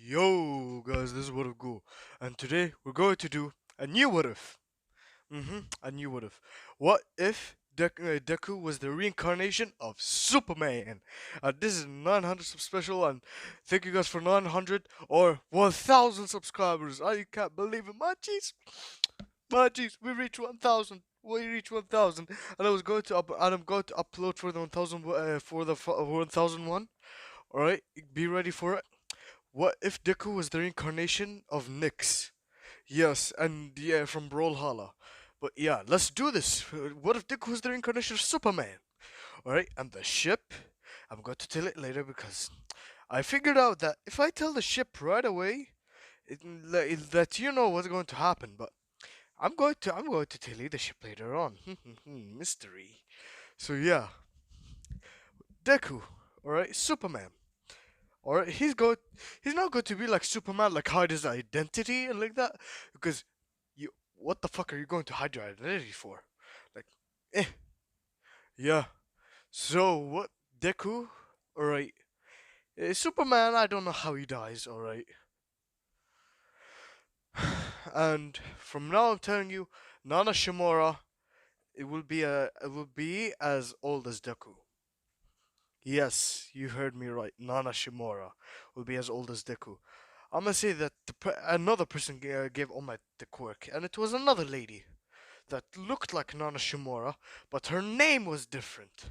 Yo, guys, this is What If Go, and today we're going to do a new What If. A new What If. What if Deku was the reincarnation of Superman? This is 900 sub special, and thank you guys for 900 or 1,000 subscribers. I can't believe it, my jeez, we reached 1,000. We reached 1,000, and I'm going to upload for the 1,000 for the 1,001. All right, be ready for it. What if Deku was the reincarnation of Nyx? Yes, and yeah, from Brawlhalla. But yeah, let's do this. What if Deku was the reincarnation of Superman? Alright, and the ship, I'm going to tell it later because I figured out that if I tell the ship right away, that you know what's going to happen. But I'm going to tell you the ship later on. Mystery. So yeah, Deku. Alright, Superman. Or he's not going to be like Superman, like hide his identity and like that. Because what the fuck are you going to hide your identity for? Like, eh, yeah. So what, Deku? All right, Superman. I don't know how he dies. All right, and from now I'm telling you, Nana Shimura. It will be as old as Deku. Yes, you heard me right. Nana Shimura will be as old as Deku. I'm gonna say that another person gave All Might the quirk, and it was another lady that looked like Nana Shimura, but her name was different.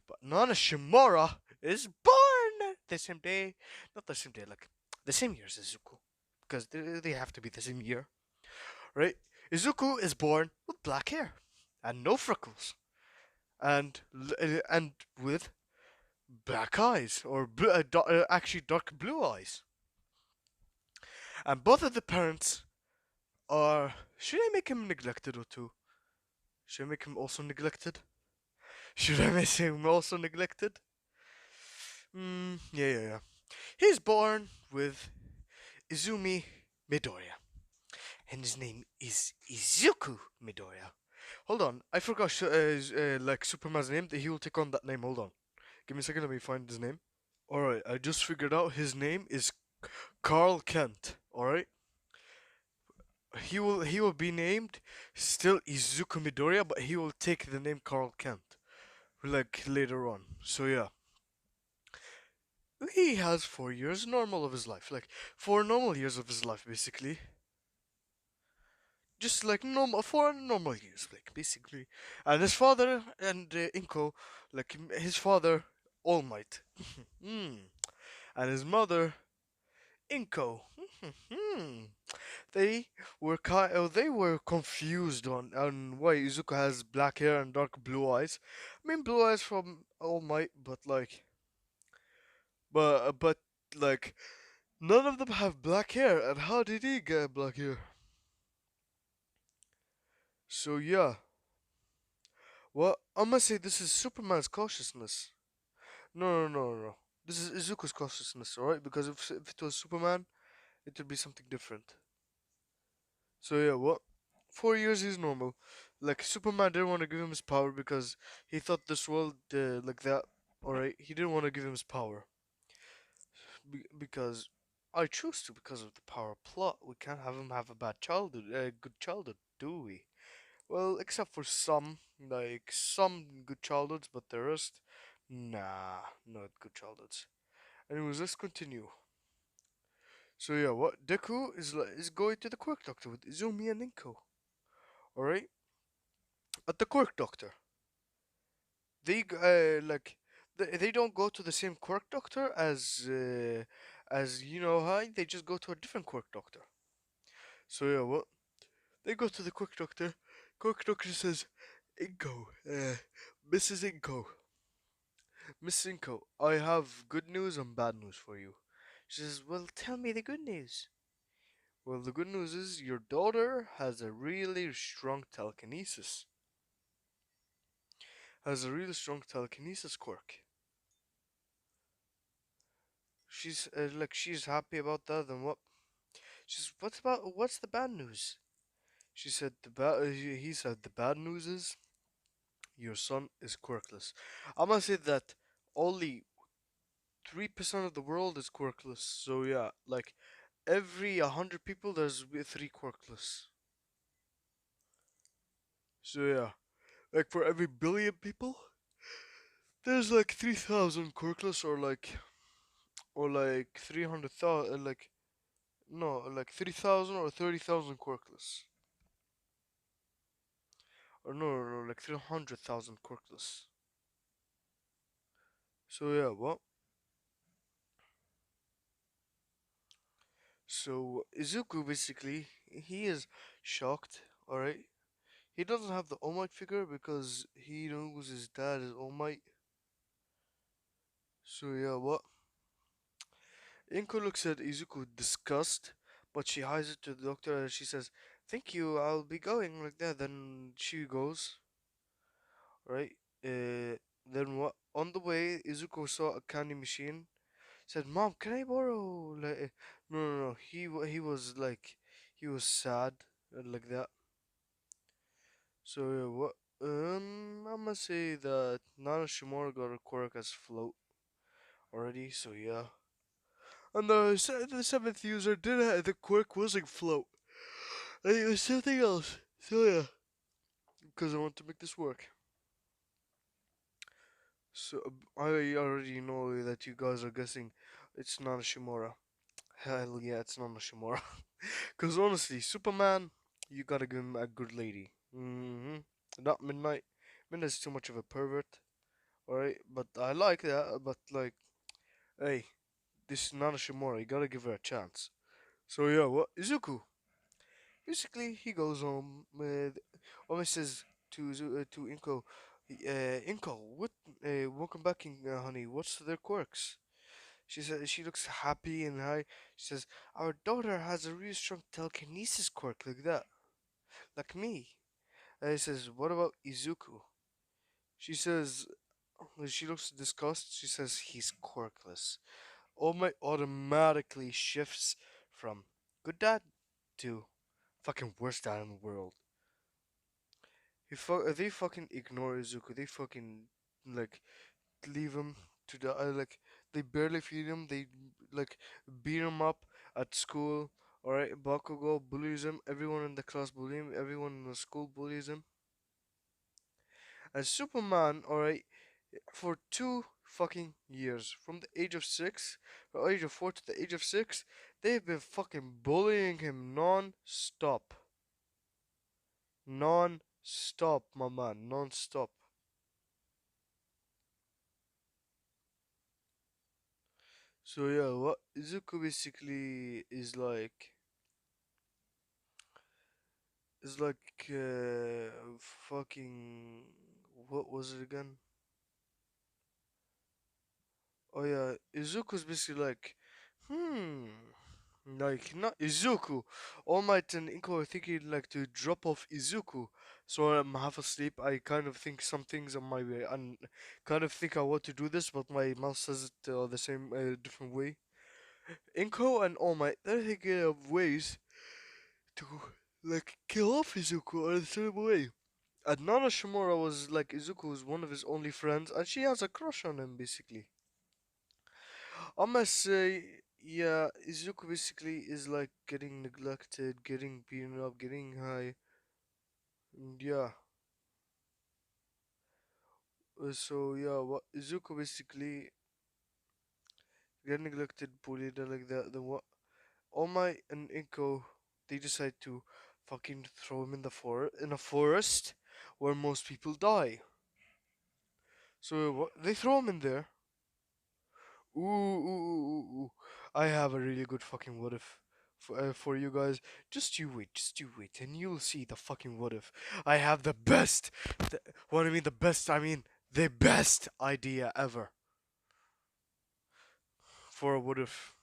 But Nana Shimura is born the same day, not the same day, like the same year as Izuku, because they have to be the same year, right? Izuku is born with black hair and no freckles, and with black eyes, or actually dark blue eyes. And both of the parents are. Should I make him neglected or two? Should I make him also neglected? Should I make him also neglected? Yeah. He's born with Izumi Midoriya, and his name is Izuku Midoriya. Hold on, I forgot like Superman's name. That he will take on that name. Hold on, give me a second. Let me find his name. All right, I just figured out his name is Carl Kent. All right, he will be named still Izuku Midoriya, but he will take the name Carl Kent like later on. So yeah, he has 4 years normal of his life, like 4 normal years of his life basically, just like normal 4 normal years, like basically. And his father and Inko, like his father All Might, and his mother Inko. They they were confused on why Izuku has black hair and dark blue eyes. I mean, blue eyes from All Might, but like none of them have black hair. And how did he get black hair? So yeah, well, I'm gonna say this is Superman's consciousness. No. This is Izuku's consciousness, alright? Because if it was Superman, it would be something different. So yeah, what? 4 years is normal. Like Superman didn't want to give him his power because he thought this world like that. Alright, he didn't want to give him his power because I choose to because of the power plot. We can't have him have a bad childhood, good childhood, do we? Well, except for some, like some good childhoods, but the rest, nah, not good childhoods. Anyways, let's continue. So yeah, what Deku is going to the Quirk Doctor with Izumi and Inko. All right, at the Quirk Doctor, they like they don't go to the same Quirk Doctor as you know how they just go to a different Quirk Doctor. So yeah, what they go to the Quirk Doctor. Quirk Doctor says, Inko, Mrs. Inko, Miss Inko, I have good news and bad news for you. She says, well, tell me the good news. Well, the good news is your daughter has a really strong telekinesis. Has a really strong telekinesis quirk. She's happy about that. Then what? She's what's the bad news? She said the bad. He said the bad news is your son is quirkless. I'm gonna say that only 3% of the world is quirkless. So yeah, like every 100 people, there's three quirkless. So yeah, like for every billion people, there's like 3,000 quirkless, or like 300,000, like no, like 3,000 or 30,000 quirkless, or no, like 300,000 quirkless. So yeah, what? So Izuku basically he is shocked. All right, he doesn't have the All Might figure because he knows his dad is All Might. So yeah, what? Inko looks at Izuku disgust, but she hides it to the doctor and she says, "Thank you, I'll be going," like that. Then she goes, right? Then what? On the way, Izuku saw a candy machine. Said, "Mom, can I borrow?" Like, no, no, no. He was like, he was sad, like that. So yeah, what? I'm gonna say that Nana Shimura got a quirk as float already. So yeah. And the seventh user did have the quirk wasn't float. And it was something else. So yeah, because I want to make this work. So I already know that you guys are guessing it's Nana Shimura. Hell yeah, it's Nana Shimura. Because honestly, Superman, you gotta give him a good lady. Not Midnight. Midnight's too much of a pervert. Alright, but I like that. But like, hey, this is Nana Shimura. You gotta give her a chance. So yeah, what Izuku? Basically, he goes home. Almost says to Inko, Inko, what? Welcome back, honey. What's their quirks? She says she looks happy and high. She says our daughter has a really strong telekinesis quirk like that, like me. And he says, what about Izuku? She says she looks disgusted. She says he's quirkless. All Might automatically shifts from good dad to fucking worst dad in the world. They fucking ignore Izuku. They fucking like leave him to die. Like they barely feed him. They like beat him up at school. Alright, Bakugo bullies him. Everyone in the class bullies him. Everyone in the school bullies him. And Superman, alright, for 2 fucking years, from the age of 6, or age of 4 to the age of 6, they've been fucking bullying him non-stop. Non-stop, my man, non-stop. So yeah, what Izuku basically is like fucking what was it again? Oh yeah, Izuku's basically like, hmm, like not Izuku. All Might and Inko are thinking like to drop off Izuku. So I'm half asleep. I kind of think some things on my way, and kind of think I want to do this, but my mouth says it the same different way. Inko and All Might, they're thinking of ways to like kill off Izuku in the same way. And Nana Shimura was like Izuku's one of his only friends, and she has a crush on him basically. I must say, yeah, Izuku basically is like getting neglected, getting beaten up, getting high. And yeah, so yeah, what Izuku basically get neglected, bullied, and like that. Then what? All Might and Inko, they decide to fucking throw him in a forest where most people die. So what? They throw him in there. Ooh. I have a really good fucking what if for you guys. Just you wait, and you'll see the fucking what if. I have the best. What I mean, the best. I mean, the best idea ever for a what if.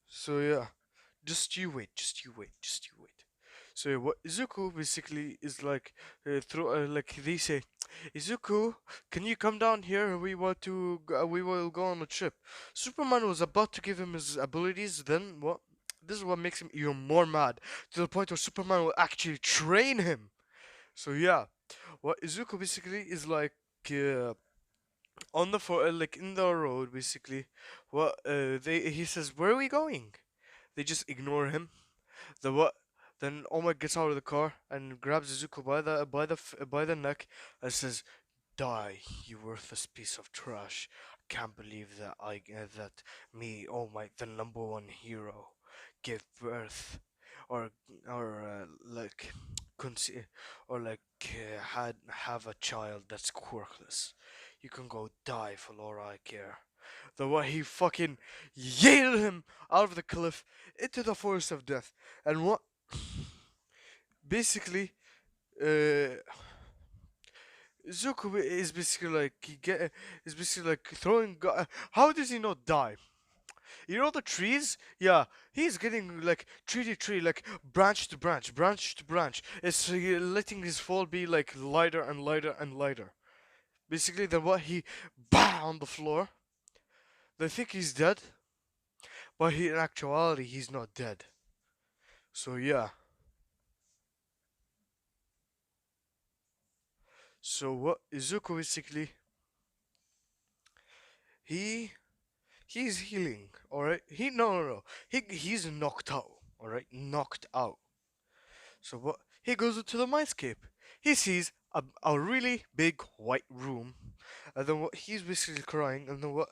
So yeah, just you wait, just you wait. So yeah, what Izuku basically is like, like they say, Izuku, can you come down here? We will go on a trip. Superman was about to give him his abilities. Then what? This is what makes him even more mad, to the point where Superman will actually train him. So yeah, what Izuku basically is like. Uh, on the like in the road, basically. What they he says, "Where are we going?" They just ignore him. The what? Then Omar gets out of the car and grabs Izuku by the neck and says, "Die, you worthless piece of trash! I can't believe that me, oh my, the number one hero, gave birth, or like, conce- or like had have a child that's quirkless. You can go die for all I care." The way he fucking yeeted him out of the cliff into the forest of death, and what basically, uh, Zuko is basically like is basically like throwing. How does he not die? You know the trees? Yeah, he's getting like tree to tree, like branch to branch, branch to branch. It's letting his fall be like lighter and lighter and lighter. Basically, then what he bah on the floor. They think he's dead, but in actuality he's not dead. So yeah. So what Izuku basically he he's healing, alright? No. He's knocked out, alright? Knocked out. So what he goes into the mindscape. He sees a really big white room, and then what he's basically crying, and then what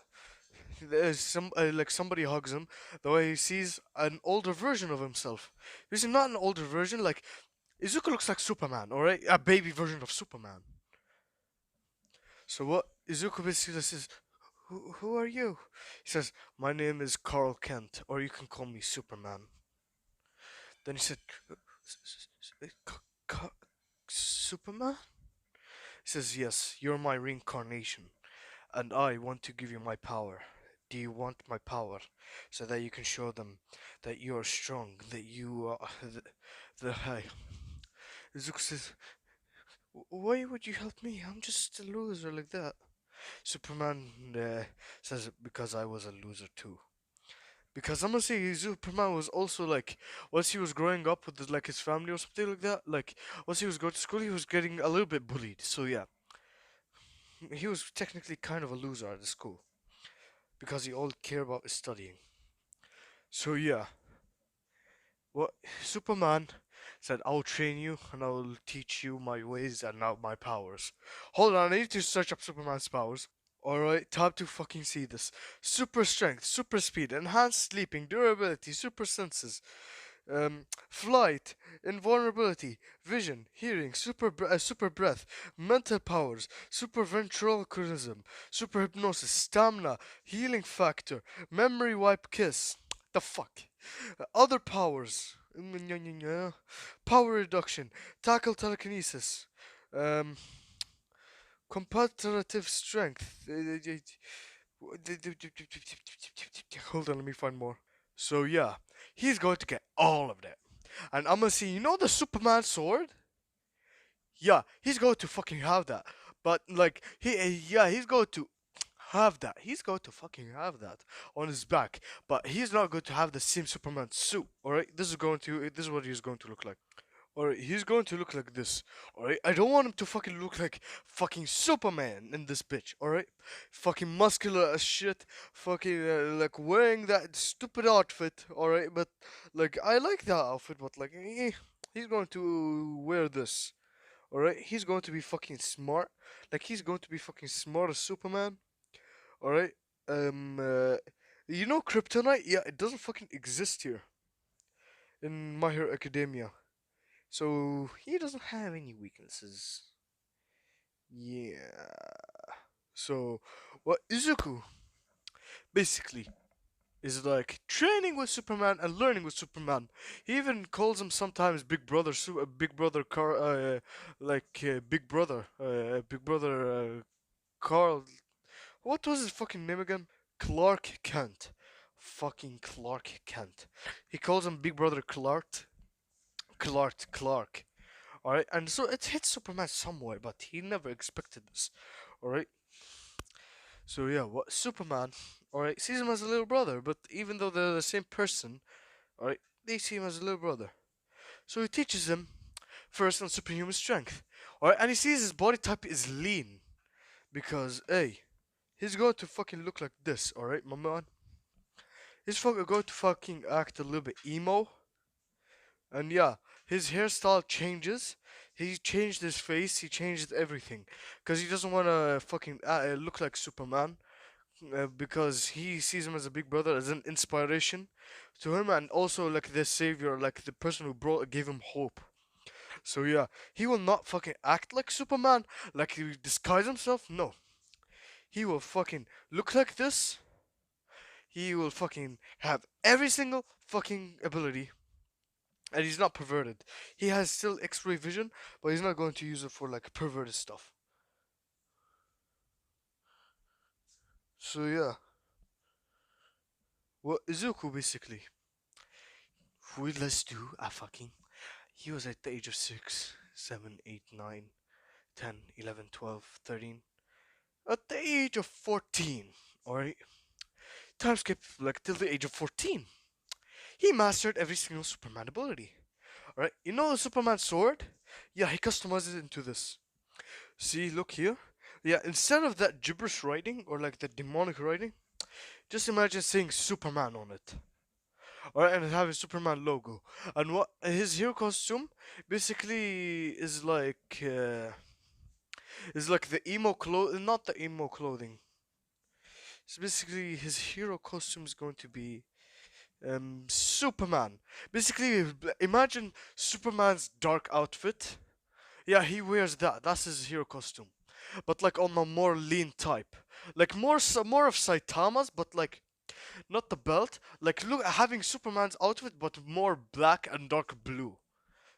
there's some like somebody hugs him. The way he sees an older version of himself. This is not an older version. Like Izuku looks like Superman, all right, a baby version of Superman. So what Izuku basically says, who are you? He says, my name is Carl Kent, or you can call me Superman. Then he said, Superman? He says, yes, you're my reincarnation, and I want to give you my power. Do you want my power? So that you can show them that you are strong, that you are the high. Izuku says, why would you help me? I'm just a loser like that. Superman says, because I was a loser too. Because I'm gonna say Superman was also like, once he was growing up with like his family or something like that, like once he was going to school, he was getting a little bit bullied. So yeah, he was technically kind of a loser at the school because he all cared about his studying. So yeah, what Superman said, I'll train you and I'll teach you my ways and now my powers. Hold on, I need to search up Superman's powers. Alright, time to fucking see this. Super strength, super speed, enhanced sleeping, durability, super senses, flight, invulnerability, vision, hearing, super breath, mental powers, super ventriloquism, super hypnosis, stamina, healing factor, memory wipe kiss. The fuck? Other powers. Power reduction, tackle telekinesis, um, competitive strength. Hold on, let me find more. So yeah, he's going to get all of that. And I'm gonna see, you know the Superman sword? Yeah, he's going to fucking have that. But like yeah, he's going to have that. He's going to fucking have that on his back. But he's not going to have the same Superman suit. Alright? This is what he's going to look like. Alright, he's going to look like this. Alright? I don't want him to fucking look like fucking Superman in this bitch. Alright? Fucking muscular as shit. Fucking like wearing that stupid outfit. Alright? But like I like that outfit, but like he's going to wear this. Alright? He's going to be fucking smart. Like he's going to be fucking smart as Superman. Alright? Um uh, you know kryptonite? Yeah, it doesn't fucking exist here in My Hero Academia. So he doesn't have any weaknesses. Yeah. So what Izuku basically is like training with Superman and learning with Superman. He even calls him sometimes Big Brother, Big Brother Big Brother Carl. What was his fucking name again? Clark Kent. Fucking Clark Kent. He calls him Big Brother Clark. Clark. Alright, and so it hits Superman somewhere, but he never expected this. Alright, so yeah, what Superman, alright, sees him as a little brother, but even though they're the same person, alright, they see him as a little brother. So he teaches him first on superhuman strength. Alright, and he sees his body type is lean. Because, hey, he's going to fucking look like this, alright, my man? He's fucking going to fucking act a little bit emo. And yeah, his hairstyle changes. He changed his face, he changed everything. Because he doesn't want to fucking look like Superman. Because he sees him as a big brother, as an inspiration to him, and also like the savior, like the person who gave him hope. So yeah, he will not fucking act like Superman, like he disguise himself. No, he will fucking look like this. He will fucking have every single fucking ability, and he's not perverted. He has still X-ray vision, but he's not going to use it for like perverted stuff. So yeah, well, Izuku basically. Let's do a fucking. He was at the age of 6, 7, 8, 9, 10, 11, 12, 13. At the age of 14, alright? Time skip like till the age of 14. He mastered every single Superman ability. Alright, you know the Superman sword? Yeah, he customizes it into this. See, look here. Yeah, instead of that gibberish writing or like the demonic writing, just imagine saying Superman on it. Alright, and have a Superman logo. And what his hero costume basically is like the emo clothing, not the emo clothing. So basically, his hero costume is going to be Superman. Basically, imagine Superman's dark outfit. Yeah, he wears that. That's his hero costume, but like on a more lean type, like more of Saitama's, but like not the belt. Like look, having Superman's outfit, but more black and dark blue.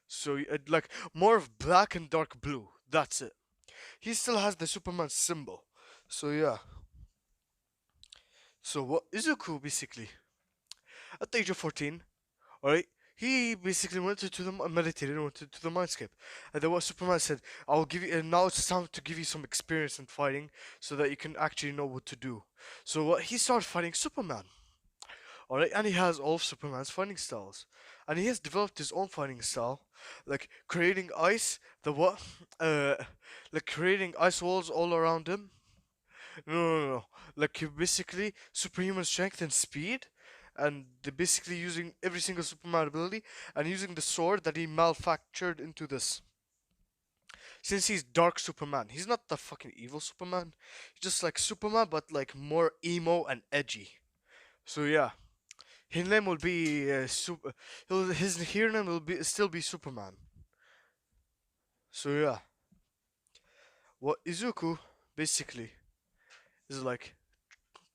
So like more of black and dark blue. That's it. He still has the Superman symbol. So yeah. So what Izuku basically at the age of 14, alright, he basically went to the meditated and went to the mindscape. And then what Superman said, I'll give you and now it's time to give you some experience in fighting so that you can actually know what to do. So what he started fighting Superman. Alright, and he has all of Superman's fighting styles. And he has developed his own fighting style, like creating ice, the what? Uh like creating ice walls all around him. No. Like basically superhuman strength and speed, and they're basically using every single Superman ability and using the sword that he manufactured into this. Since he's Dark Superman, he's not the fucking evil Superman. He's just like Superman, but like more emo and edgy. So yeah, his name will be his hero name will be still be Superman. So yeah, what Izuku basically is like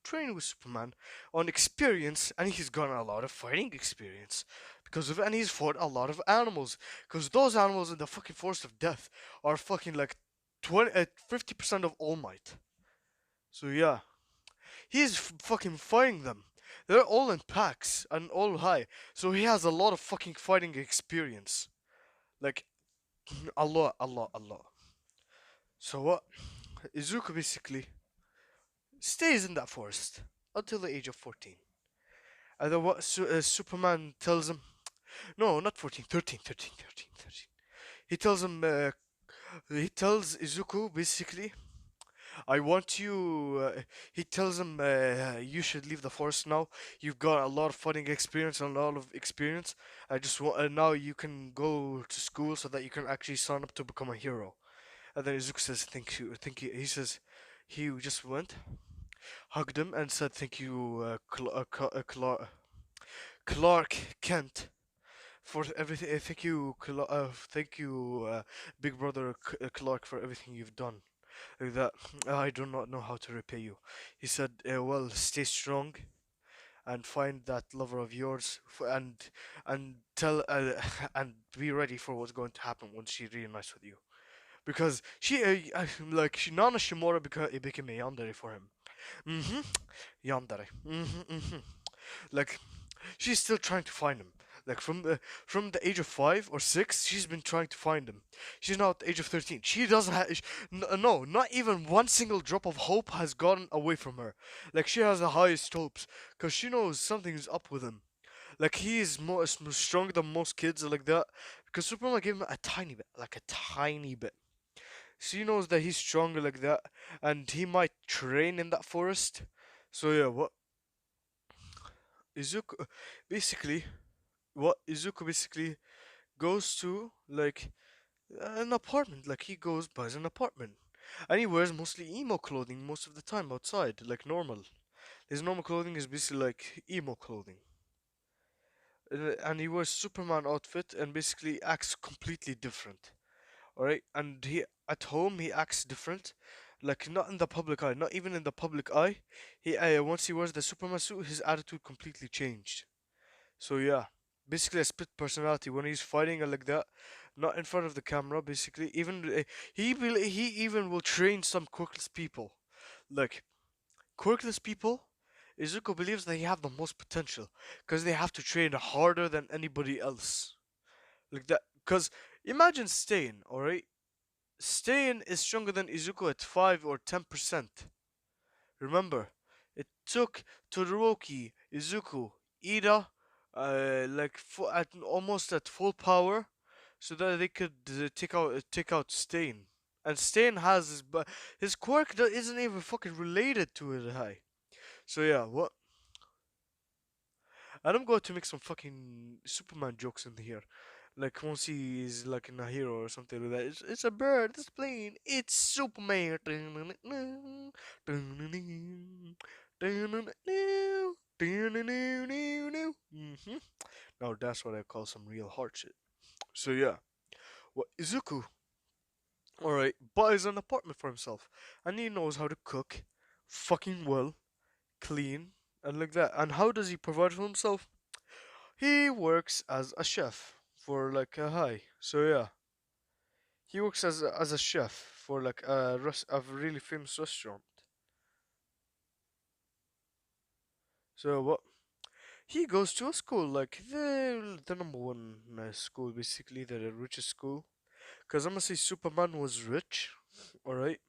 train with Superman on experience, and he's got a lot of fighting experience because of, and he's fought a lot of animals because those animals in the fucking forest of death are fucking like 50% of All Might. So yeah, he's fucking fighting them. They're all in packs and all high, so he has a lot of fucking fighting experience, like a lot. So what? Izuku basically stays in that forest until the age of 14. And then what Superman tells him, no, not 14, 13, 13, 13, 13. He tells him, he tells Izuku basically, I want you, he tells him, you should leave the forest now. You've got a lot of fighting experience and a lot of experience. I just want, now you can go to school so that you can actually sign up to become a hero. And then Izuku says, thank you, he says, he just went, hugged him and said, thank you, Clark Kent, for everything. Thank you, Big Brother Clark, for everything you've done. Like that, I do not know how to repay you. He said, "Well, stay strong and find that lover of yours, and tell and be ready for what's going to happen when she reunites with you." Because like Nana Shimura became a yandere for him. Mm-hmm. Yandere. Mm-hmm. Like she's still trying to find him. Like from the age of 5 or 6, she's been trying to find him. She's now at the age of 13. She doesn't have no, not even one single drop of hope has gotten away from her. Like she has the highest hopes because she knows something's up with him. Like he is more stronger than most kids like that because Superman gave him a tiny bit, like a tiny bit. She knows that he's stronger like that, and he might train in that forest. So yeah, what Izuku basically, what Izuku basically goes to like an apartment. Like he goes buys an apartment, and he wears mostly emo clothing most of the time outside, like normal. His normal clothing is basically like emo clothing. And he wears Superman outfit and basically acts completely different. All right, and he at home he acts different, like not in the public eye, not even in the public eye. He once he wears the Superman suit, his attitude completely changed. So yeah, basically a split personality when he's fighting like that, not in front of the camera. Basically, even he even will train some quirkless people, like quirkless people. Izuku believes that they have the most potential because they have to train harder than anybody else. Like that, because imagine Stain, alright? Stain is stronger than Izuku at 5 or 10%. Remember, it took Todoroki, Izuku, Ida, at almost at full power, so that they could take out Stain. And Stain has his quirk that isn't even fucking related to it high. So yeah, what? And I'm going to make some fucking Superman jokes in here. Like once he's like in a hero or something like that. It's a bird, it's plane, it's Superman. Mm-hmm. Now that's what I call some real hard shit. So yeah, well, Izuku, alright, buys an apartment for himself, and he knows how to cook, fucking well, clean, and like that. And how does he provide for himself? He works as a chef for like a high. So yeah, he works as a chef for like a really famous restaurant. So what? He goes to a school like the number one school, basically the richest school. Cause I'm gonna say Superman was rich, all right,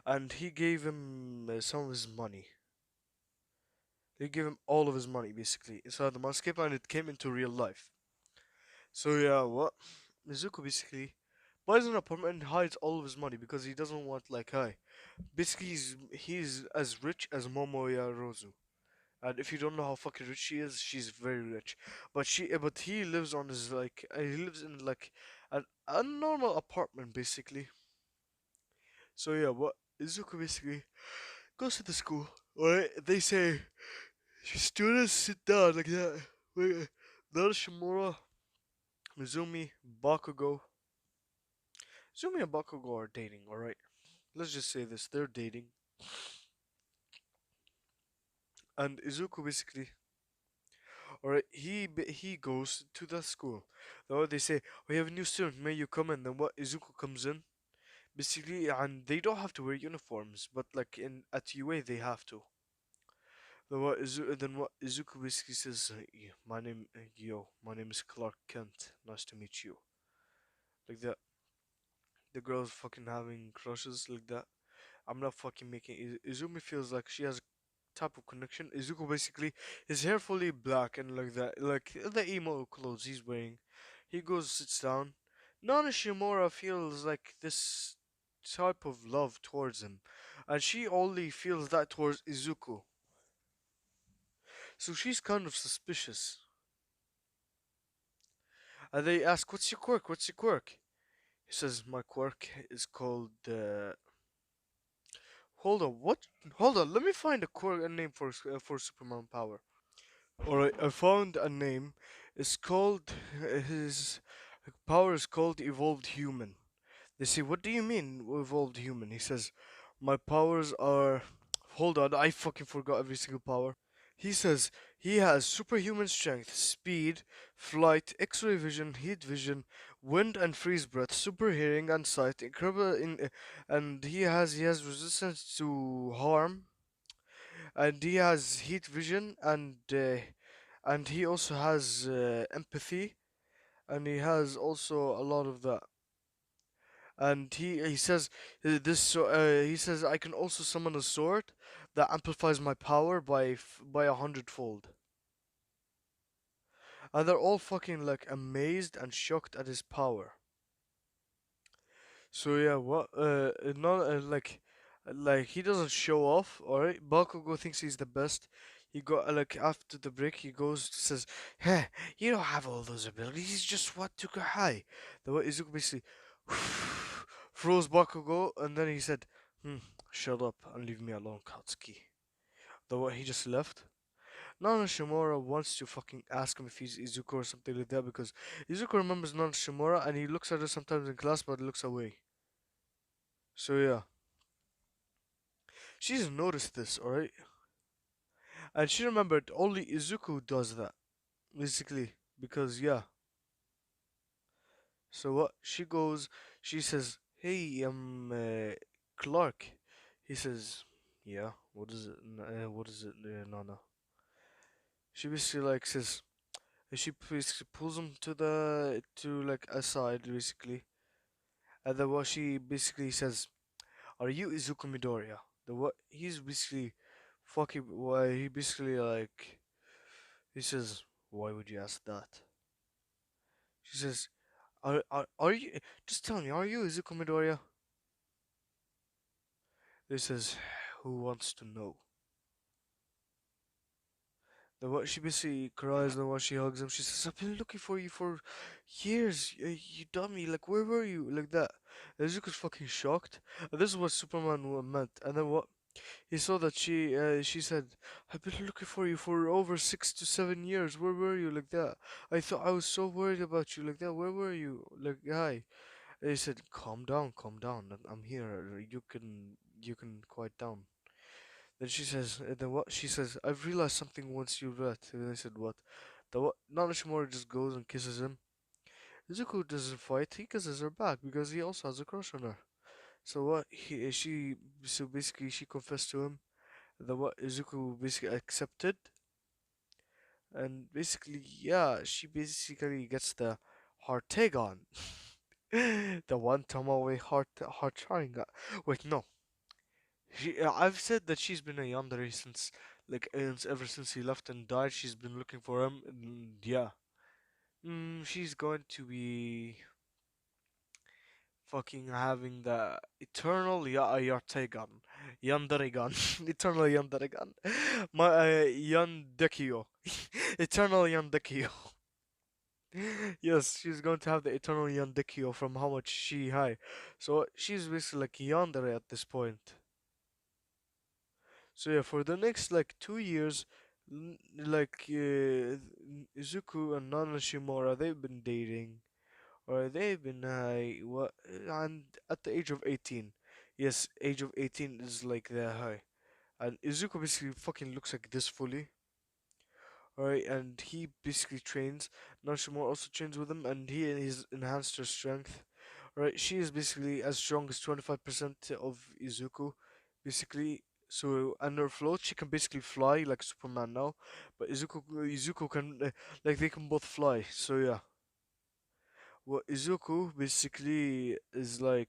and he gave him some of his money. He gave him all of his money basically inside the manscape, and it came into real life. So yeah, what? Mizuku basically buys an apartment and hides all of his money because he doesn't want like hi. Basically, he's as rich as Momoya Rozu. And if you don't know how fucking rich she is, she's very rich. But he lives on his he lives in like a normal apartment basically. So yeah, what Izuku basically goes to the school. Alright, they say students sit down like that. Wait, Shimura, Mizumi, Bakugo. Mizumi and Bakugo are dating. Alright, let's just say this: they're dating, and Izuku basically or he goes to the school. Or they say, "We have a new student. May you come in?" Then what? Izuku comes in basically, and they don't have to wear uniforms, but like in at UA they have to. Then what? Izuku basically says, My name, my name is Clark Kent. Nice to meet you." Like that. The girl's fucking having crushes like that. I'm not fucking making. Izumi feels like she has type of connection. Izuku basically his hair fully black and like that, like the emo clothes he's wearing. He goes sits down. Nana Shimura feels like this type of love towards him, and she only feels that towards Izuku. So she's kind of suspicious. And they ask, "What's your quirk? What's your quirk?" He says, "My quirk is called." Hold on, what? Hold on, let me find a name for Superman power. Alright, I found a name. It's called his power is called evolved human. They say, "What do you mean evolved human?" He says, "My powers are." Hold on, I fucking forgot every single power. He says he has superhuman strength, speed, flight, X-ray vision, heat vision, wind and freeze breath, super hearing and sight, incredible and he has resistance to harm, and he has heat vision and he also has empathy, and he has also a lot of that. And he says he says I can also summon a sword that amplifies my power by 100-fold. And they're all fucking like amazed and shocked at his power. So yeah, what? Not like he doesn't show off. All right, Bakugo thinks he's the best. He got like after the break, he goes says, "Hey, you don't have all those abilities. He's just what took a high." The way Izuku basically froze Bakugo, and then he said, "Hmm, shut up and leave me alone, Katsuki." The way he just left. Nana Shimura wants to fucking ask him if he's Izuku or something like that because Izuku remembers Nana Shimura and he looks at her sometimes in class but looks away. So yeah. She's noticed this, alright? And she remembered only Izuku does that, basically. Because, yeah. So what? She goes, she says, hey, Clark. He says, yeah, what is it? What is it, Nana? She basically, like, says, she basically pulls him to, like, aside, basically. And then what she basically says, are you Izuku Midoriya? The what? He's basically fucking, why, he basically, like, he says, why would you ask that? She says, are you, just tell me, are you Izuku Midoriya? He says, who wants to know? Then what she basically cries, then what she hugs him, she says, I've been looking for you for years, you dummy, like, where were you? Like that. And Izuku's fucking shocked. And this is what Superman meant. And then what? He saw that she said, I've been looking for you for over 6 to 7 years. Where were you? Like that. I thought I was so worried about you. Like that. Where were you? Like, hi. And he said, calm down, calm down. I'm here. You can quiet down. Then she says, then what? She says, I've realized something once you left. And I said, what? The what? Nanashimura just goes and kisses him. Izuku doesn't fight. He kisses her back because he also has a crush on her. So what? So basically she confessed to him the what Izuku basically accepted, and basically, yeah, she basically gets the Hartegon, the one Tomoe heart Sharingan. Wait, no, I've said that she's been a yandere since ever since he left and died. She's been looking for him, and yeah, she's going to be fucking having the eternal Yartegan, Yandaregan, eternal Yandaregan, my Yandekio, eternal Yandekio. Yes, she's going to have the eternal Yandekio from how much she high. So she's basically like Yandere at this point. So yeah, for the next like 2 years, Izuku and Nana Shimura, they've been dating. Or they've been what and at the age of 18. Yes, age of 18 is like the high. And Izuku basically fucking looks like this fully. Alright, and he basically trains. Nashimura also trains with him and he's enhanced her strength. Alright, she is basically as strong as 25% of Izuku, basically. So, and her float, she can basically fly like Superman now. But Izuku can, like, they can both fly. So, yeah. Well, Izuku basically uh, is like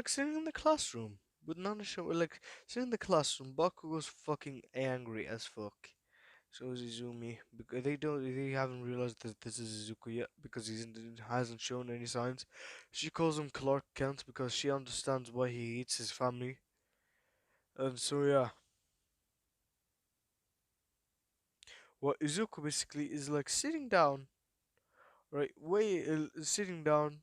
sitting in the classroom with Nanasha. Like sitting in the classroom, Bakugo's fucking angry as fuck. So is Izumi because they haven't realized that this is Izuku yet because he hasn't shown any signs. She calls him Clark Kent because she understands why he hates his family. And so yeah, what Izuku basically is like sitting down, right? Sitting down.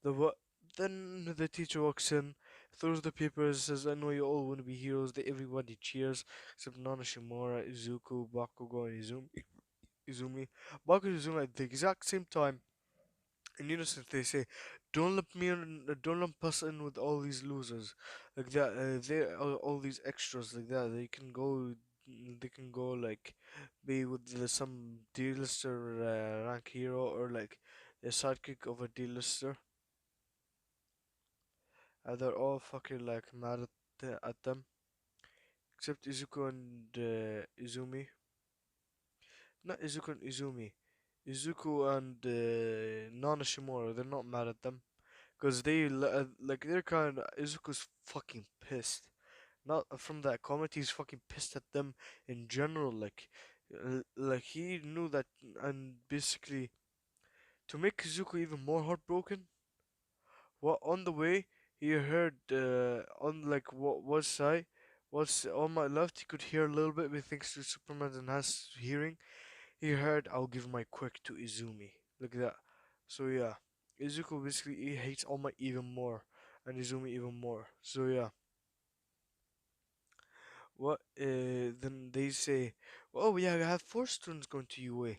The what? Then the teacher walks in, throws the papers, says, I know you all want to be heroes. Everybody cheers, except Nana Shimura, Izuku, Bakugo, and Izumi. Bakugo and Izumi at the exact same time. In unison, they say, don't lump us in with all these losers. Like that, they all these extras like that. They can go like, be with some D-lister rank hero or like a sidekick of a D-lister. They're all fucking like mad at them, except Izuku and Izumi. Not Izuku and Izumi. Izuku and Nana Shimura. They're not mad at them because like they're kind of Izuku's fucking pissed. Not from that comment. He's fucking pissed at them in general. Like he knew that, and basically To make Izuku even more heartbroken, what on the way he heard on like what side was on my left he could hear a little bit, but thanks to Superman's enhanced hearing, he heard I'll give my quirk to Izumi. Look at that. So yeah. Izuku basically he hates All Might even more and Izumi even more. So yeah. What then they say, oh yeah, we have four students going to UA.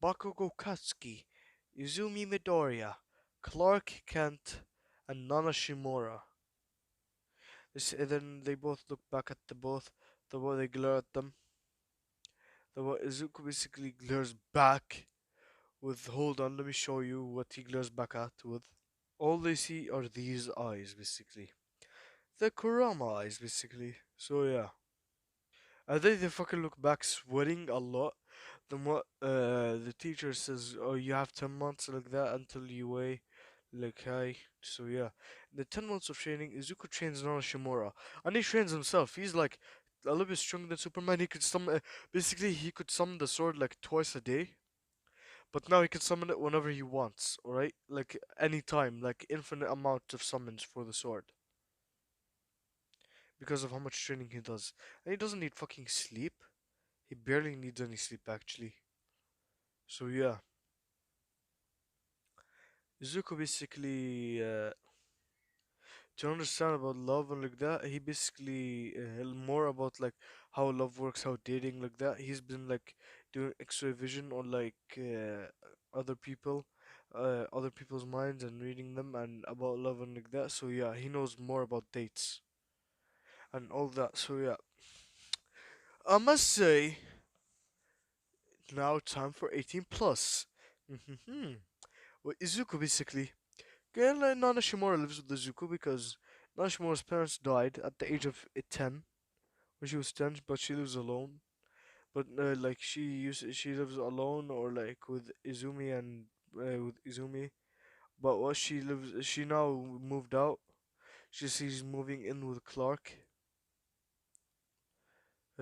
Bakugo Katsuki, Izumi Midoriya, Clark Kent, and Nana Shimura. Then they both look back at the both. The way they glare at them. The way Izuku basically glares back with. Hold on, let me show you what he glares back at with. All they see are these eyes, basically. The Kurama eyes, basically. So yeah. I think they fucking look back sweating a lot. Then what the teacher says, oh, you have 10 months like that until you weigh like high. So yeah. In the 10 months of training, Izuku trains Nanoshimura. And he trains himself. He's like a little bit stronger than Superman. He could summon, basically, he could summon the sword like twice a day. But now he can summon it whenever he wants, alright? Like anytime, like infinite amount of summons for the sword. Because of how much training he does. And he doesn't need fucking sleep. He barely needs any sleep actually. So yeah, Izuku basically to understand about love and like that, he basically more about like how love works, how dating like that. He's been like doing X-ray vision on like other people, other people's minds and reading them and about love and like that. So yeah, he knows more about dates and all that. So yeah, I must say now time for 18 plus. Well, Izuku basically. Girl, Nana Shimura lives with Izuku because Nana Shimura's parents died at the age of 10 when she was 10, but she lives alone. But like she lives alone or like with Izumi and with Izumi. But what she now moved out. She's moving in with Clark.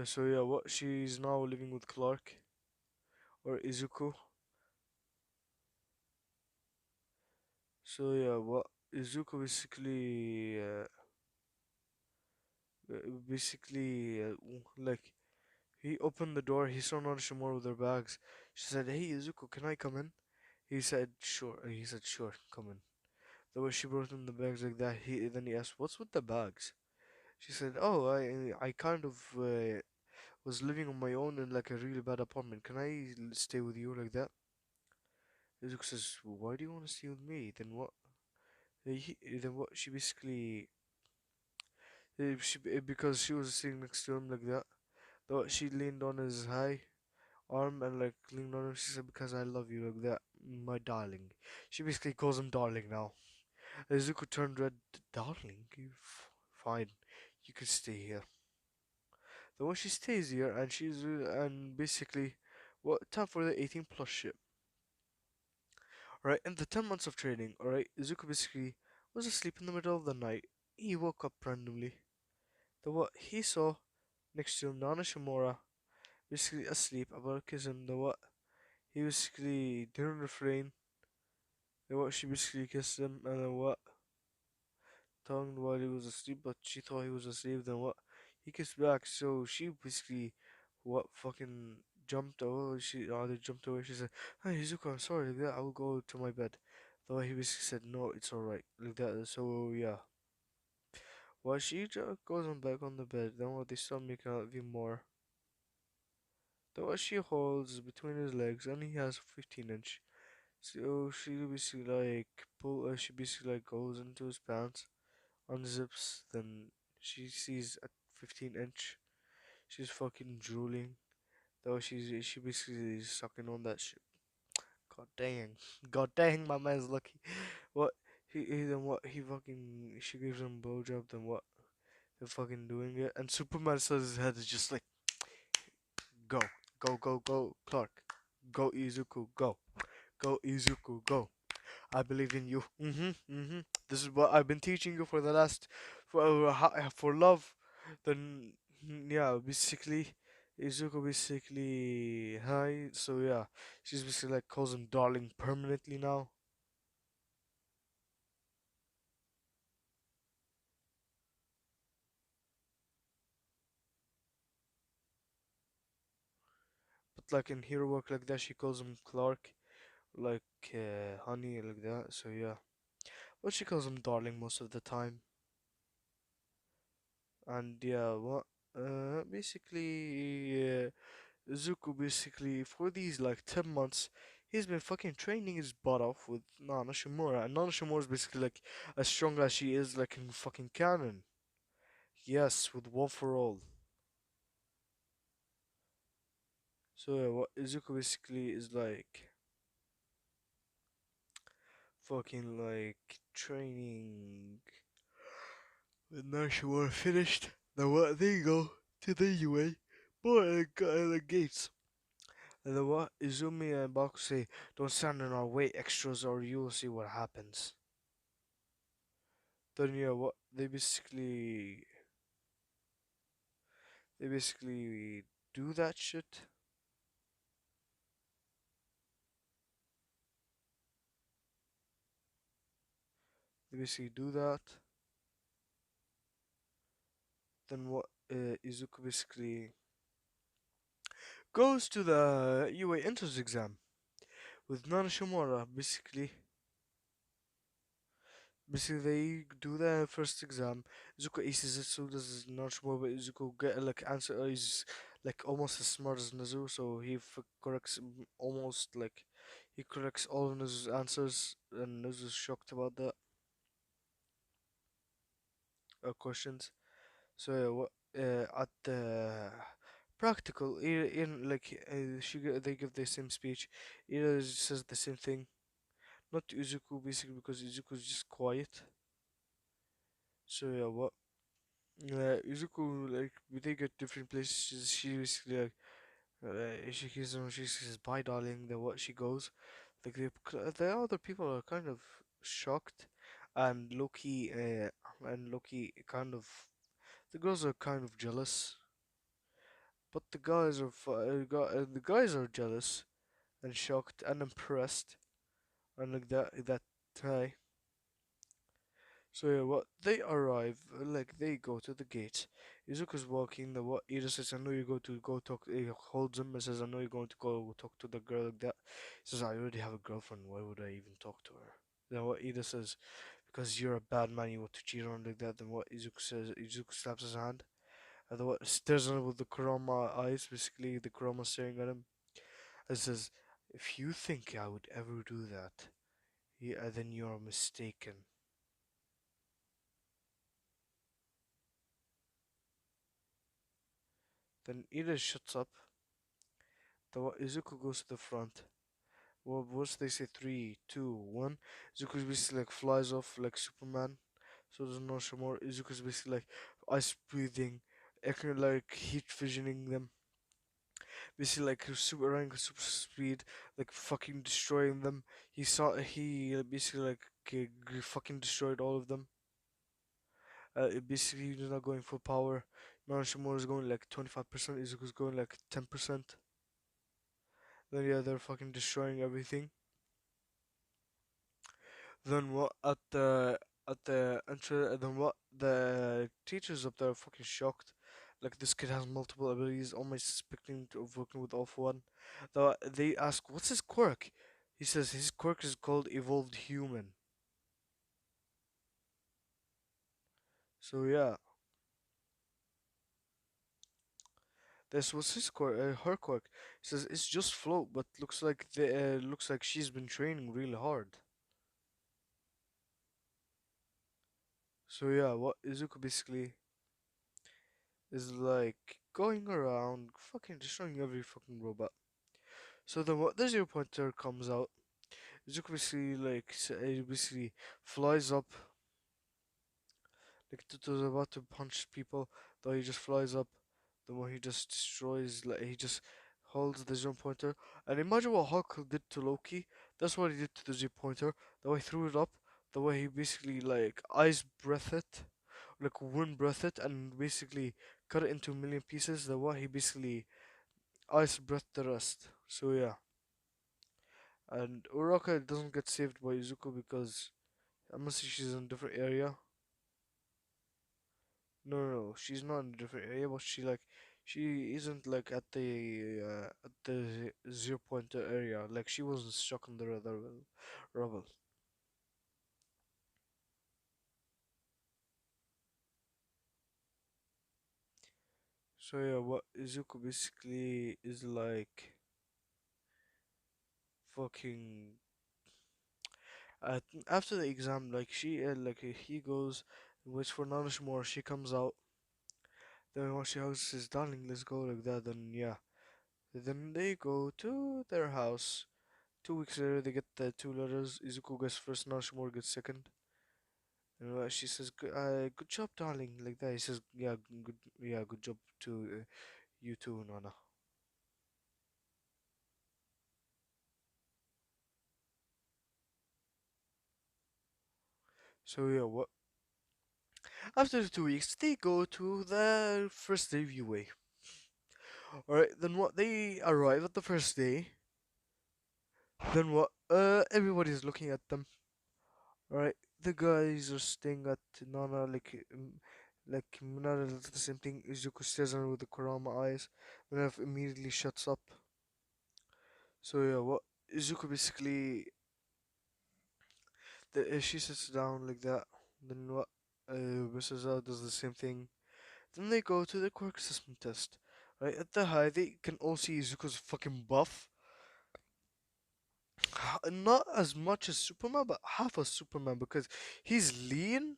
So yeah, what she's now living with Clark or Izuku. So yeah, what Izuku basically like he opened the door. He saw Nonishimura with their bags. She said, "Hey Izuku, can I come in?" He said, "Sure." He said, "Sure, come in." The way she brought him the bags like that, he asked, "What's with the bags?" She said, "Oh, I kind of was living on my own in like a really bad apartment. Can I stay with you like that?" Izuku says, "Why do you want to stay with me? Then what?" Then what? She basically, because she was sitting next to him like that. Though she leaned on his high arm and like leaned on him. She said, "Because I love you like that, my darling." She basically calls him darling now. Izuku turned red. Darling, fine, you can stay here. Then when she stays here and and basically, what time for the 18 plus ship? Right, in the 10 months of training, alright, Izuku basically was asleep in the middle of the night. He woke up randomly. Then what he saw next to him, Nana Shimura, basically asleep, about to kiss him. Then what he basically didn't refrain. Then what she basically kissed him, and then what tongued while he was asleep, but she thought he was asleep. Then what he kissed back, so she basically what fucking jumped away. They jumped away. She said, "Hey Izuku, I'm sorry. Like that, I will go to my bed." Though he basically said, "No, it's alright." Like that. So yeah. While she just goes on back on the bed, then what they start making out even more. Then what she holds between his legs, and he has 15-inch. So she basically she basically like goes into his pants, unzips, then she sees a 15-inch. She's fucking drooling. Though she basically is sucking on that shit. God dang, god dang, my man's lucky. What he then what he fucking she gives him a blowjob. Then what they're fucking doing it, and Superman says his head is just like go, go, go, go, Clark, go Izuku, go Izuku, go. I believe in you. This is what I've been teaching you for the last for love. Then yeah, basically Izuku basically hi, so yeah, she's basically like calls him darling permanently now. But like in hero work like that, she calls him Clark, like honey, like that. So yeah, but she calls him darling most of the time. And yeah, what? Basically, Zuko basically for these like 10 months, he's been fucking training his butt off with Nana Shimura, and Nana Shimura is basically like as strong as she is like in fucking canon. Yes, with one for all. So yeah, what Izuku basically is like fucking like training with Nashimura finished. Then what they go to the UA, boy, the gates. And then what Izumi and Baku say, don't stand in our way, extras, or you will see what happens. Then yeah, what they basically do that shit. They basically do that. Then what Izuku basically goes to the UA entrance exam with Nana Shimura. Basically, they do the first exam. Izuku aces it, so does Nana Shimura. But Izuku get like answer. He's like almost as smart as Nezu, so he corrects almost like he corrects all of Nezu's answers, and Nezu's shocked about that questions. So yeah, what at the practical, in like they give the same speech. Ira says the same thing, not to Izuku basically because Izuku is just quiet. So yeah, what Izuku like they get different places. She basically like she says bye darling. Then what she goes, like the other people are kind of shocked, and Loki kind of the girls are kind of jealous. But the guys are jealous and shocked and impressed and like that high. So yeah, what they arrive, like they go to the gate. Izuku's walking. The what Ida says, "I know you're going to go talk." He holds him and says, "I know you're going to go talk to the girl like that." He says, "I already have a girlfriend. Why would I even talk to her?" Then what Ida says, "Because you're a bad man. You want to cheat on like that." Then what Izuku says, Izuku slaps his hand. And then what stares at him with the Kurama eyes. Basically, the Kurama staring at him. It says, if you think I would ever do that, yeah, then you're mistaken. Then Ida shuts up. The Izuku goes to the front. Well, once they say three, two, one, Izuku basically like flies off like Superman. So there's no more. Izuku's basically like ice breathing, like heat visioning them. Basically like super running super speed, like fucking destroying them. He basically like fucking destroyed all of them. Basically, he's not going for power. Narushimura is going like 25%, Izuku's going like 10%. Then yeah, they're fucking destroying everything. Then what at the entry? Then what the teachers up there are fucking shocked. Like this kid has multiple abilities, almost suspecting of working with All For One. They ask, "What's his quirk?" He says his quirk is called Evolved Human. So yeah, this was his quirk, her quirk. He says it's just float, but looks like she's been training really hard. So yeah, what Izuku basically is like going around fucking destroying every fucking robot. So then what the zero pointer comes out, Izuku basically he basically flies up like to about to punch people, though he just flies up. The one he just destroys, like he just holds the zero pointer. And imagine what Hulk did to Loki. That's what he did to the zero pointer. The way he threw it up, the way he basically like ice breath it, like wind breath it, and basically cut it into a million pieces. The way he basically Ice breath the rest. So yeah, and Uraka doesn't get saved by Izuku because I must say she's in a different area. No, she's not in a different area, but she isn't like at the zero pointer area. Like she wasn't stuck on the other rubble. So yeah, what Izuku basically is like fucking after the exam, like he goes, waits for Nanashimura. She comes out. Then when she hugs says, "Darling, let's go," like that. Then yeah, then they go to their house. 2 weeks later, they get the two letters. Izuku gets first, Nanashimura gets second. And she says, "Good job, darling," like that. He says, "Yeah, good job to you too, Nana." So yeah, what? After the 2 weeks, they go to the first day UA. Alright, then what? They arrive at the first day. Then what? Everybody's looking at them. Alright, the guys are staying at Nana, like Nana does the same thing. Izuku stares at her with the Kurama eyes. Then immediately shuts up. So yeah, what? Izuku basically, she sits down like that. Then what? Mrs. Zhao does the same thing. Then they go to the quirk assessment test. Right at the high, they can all see Izuku's fucking buff. Not as much as Superman, but half of Superman because he's lean.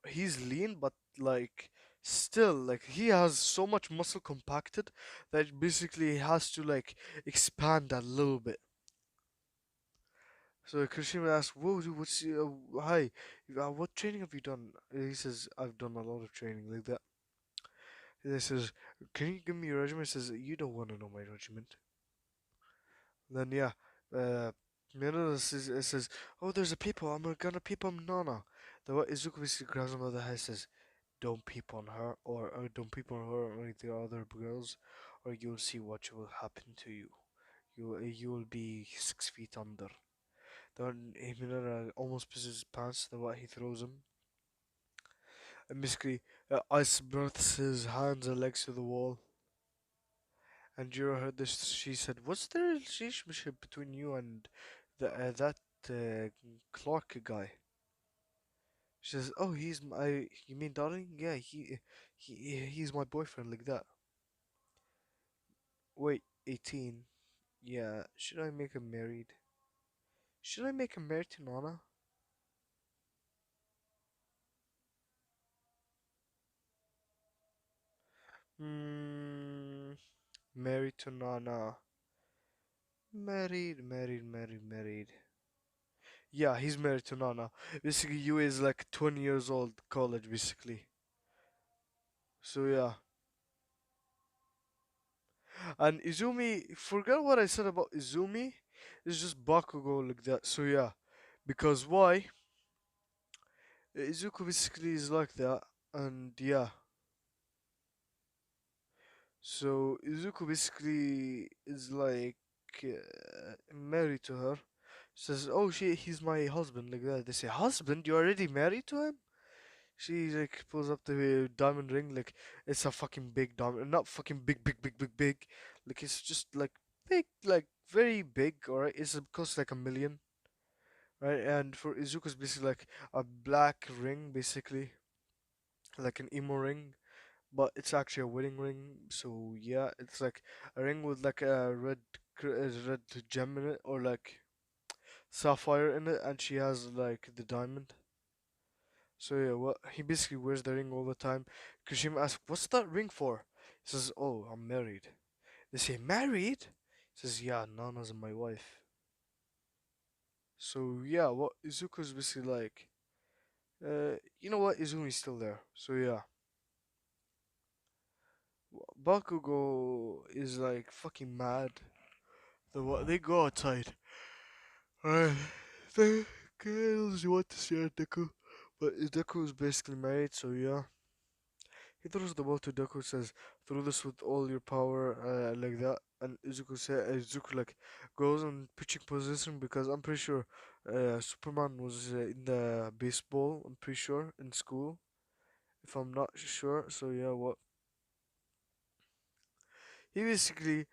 He's lean, but like still, like he has so much muscle compacted that basically he has to like expand a little bit. So Kushima asks, "Whoa, dude, hi? What training have you done?" He says, "I've done a lot of training like that." And he says, "Can you give me your regiment?" He says, "You don't want to know my regiment." Then yeah, uh, Minora says, "Oh, there's a people. I'm gonna peep on Nana." The what Izuku basically grabs him by the head and says, "Don't peep on her, or don't peep on her or any of the other girls, or you'll see what will happen to you. You will be 6 feet under." Then Minora almost pisses his pants. Then what he throws him, and basically ice breaths his hands and legs to the wall. And Jiro heard this. She said, "What's the relationship between you and that uh, Clark guy?" She says, "Oh, he's my. You mean darling? Yeah, he's my boyfriend like that." Wait, 18. Yeah, should I make him married? Should I make him married to Nana? Hmm, married to Nana. Married. Yeah, he's married to Nana. Basically, Yue is like 20 years old, college, basically. So yeah. And Izumi, forget what I said about Izumi. It's just Bakugo like that. So yeah, because why? Izuku basically is like that, and yeah. So Izuku basically is like married to her. Says, "Oh, he's my husband," like that. They say, "Husband? You already married to him?" She like pulls up the diamond ring, like it's a fucking big diamond, not fucking big. Like it's just like big, like very big. Alright, it's costs like 1 million, right? And for Izuku's basically like a black ring, basically like an emo ring, but it's actually a wedding ring. So yeah, it's like a ring with like a red gem in it, or like sapphire in it, and she has like the diamond. So yeah, what he basically wears the ring all the time. Kushima asks, "What's that ring for?" He says, "Oh, I'm married." They say, "Married?" He says, "Yeah, Nana's my wife." So yeah, what Izuku's basically like, you know what? Izumi's still there. So yeah, Bakugo is like fucking mad. They go outside. Alright, the girls want to see Deku, but Deku is basically married. So yeah, He throws the ball to Deku, says, "Throw this with all your power," like that. And Izuku like goes on pitching position because I'm pretty sure Superman was in the baseball. I'm pretty sure in school, if I'm not sure. So yeah, what he basically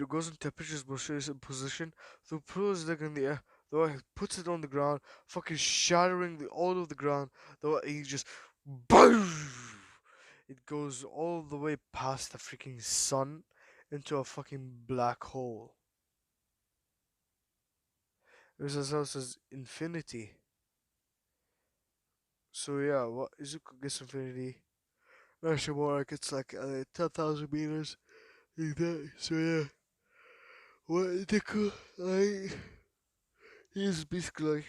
goes into pitcher's position, so throws it in the air. Though he puts it on the ground, fucking shattering all of the ground. Though he just boom, it goes all the way past the freaking sun into a fucking black hole. There's as else as infinity. So yeah, what Izuku gets infinity. Rashomon gets like 10,000 meters like that. So yeah, what Deku like he's basically like,